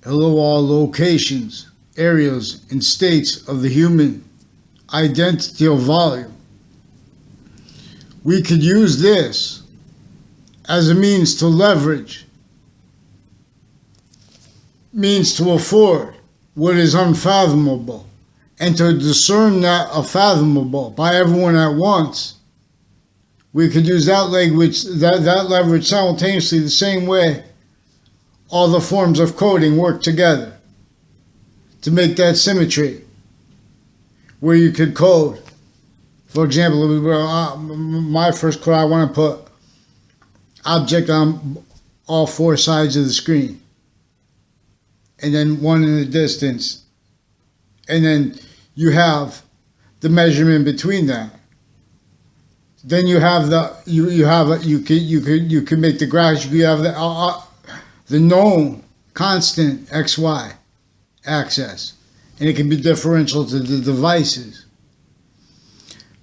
Hello all locations, areas, and states of the human identity or volume. We could use this as a means to leverage, means to afford what is unfathomable, and to discern that unfathomable by everyone at once. We could use that language, that leverage simultaneously the same way all the forms of coding work together to make that symmetry, where you could code. For example, my first code, I want to put object on all four sides of the screen, and then one in the distance, and then you have the measurement between that. Then you have you can make the graphs. You have the known constant XY axis, and it can be differential to the devices.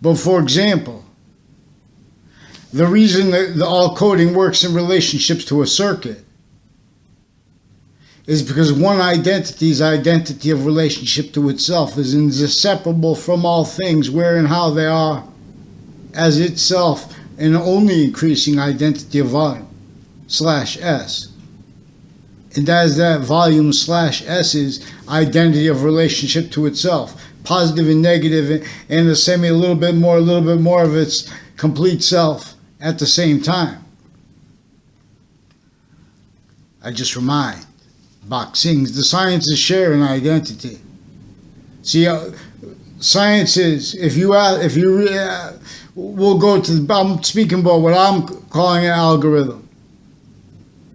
But for example, the reason that all coding works in relationships to a circuit is because one identity's identity of relationship to itself is inseparable from all things where and how they are as itself an only increasing identity of volume slash S. And that is that volume slash S's identity of relationship to itself, positive and negative, and a little bit more of its complete self at the same time. I just remind boxings, the sciences share an identity. See, sciences, we'll go to, I'm speaking about what I'm calling an algorithm,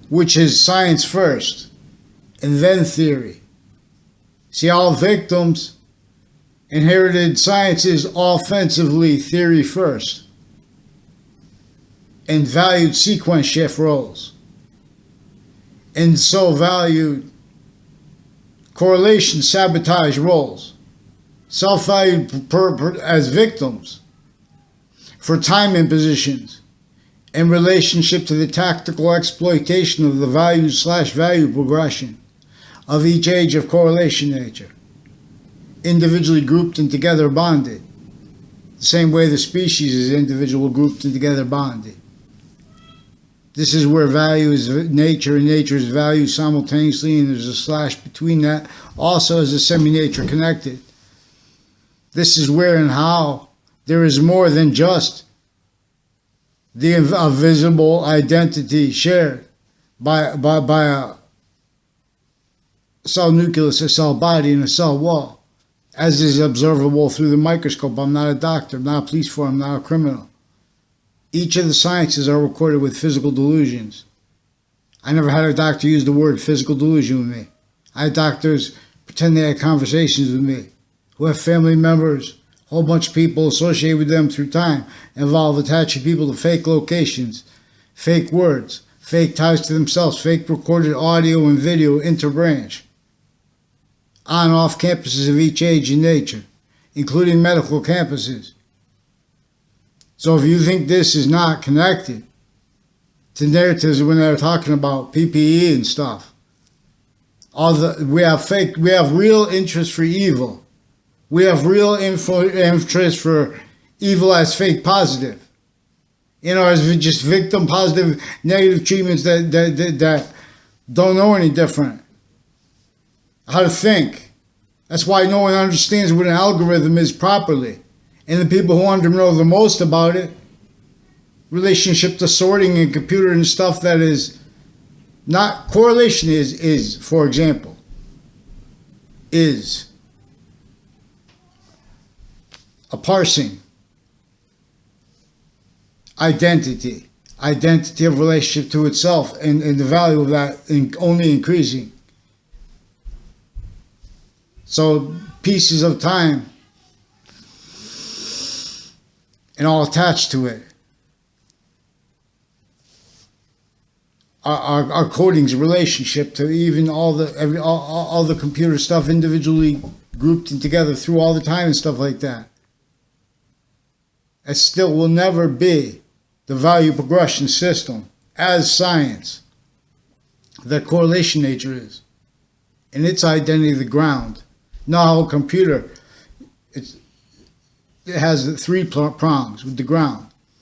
which is science first, and then theory. See, all victims inherited sciences offensively theory first, and valued sequence shift roles, and so valued correlation sabotage roles, self-valued as victims for time impositions in relationship to the tactical exploitation of the value/value progression of each age of correlation nature, individually grouped and together bonded, the same way the species is individual grouped and together bonded. This is where value is nature and nature is value simultaneously, and there's a slash between that, also as a semi-nature connected. This is where and how there is more than just the visible identity shared by a cell nucleus, a cell body, and a cell wall, as is observable through the microscope. I'm not a doctor, I'm not a police force, I'm not a criminal. Each of the sciences are recorded with physical delusions. I never had a doctor use the word physical delusion with me. I had doctors pretend they had conversations with me, who have family members, a whole bunch of people associated with them through time, involve attaching people to fake locations, fake words, fake ties to themselves, fake recorded audio and video interbranch, on and off campuses of each age and nature, including medical campuses. So if you think this is not connected to narratives when they're talking about PPE and stuff, we have real interest for evil. We have real interest for evil as fake positive. As just victim positive negative treatments that don't know any different. How to think. That's why no one understands what an algorithm is properly. And the people who know the most about it, relationship to sorting and computer and stuff that is not correlation is, for example, is a parsing, identity of relationship to itself, and the value of that only increasing. So pieces of time and all attached to it are coding's relationship to even all the computer stuff individually grouped and together through all the time and stuff like that. It still will never be the value progression system as science that correlation nature is. in its identity the ground. Now, a computer, it has the three prongs with the ground.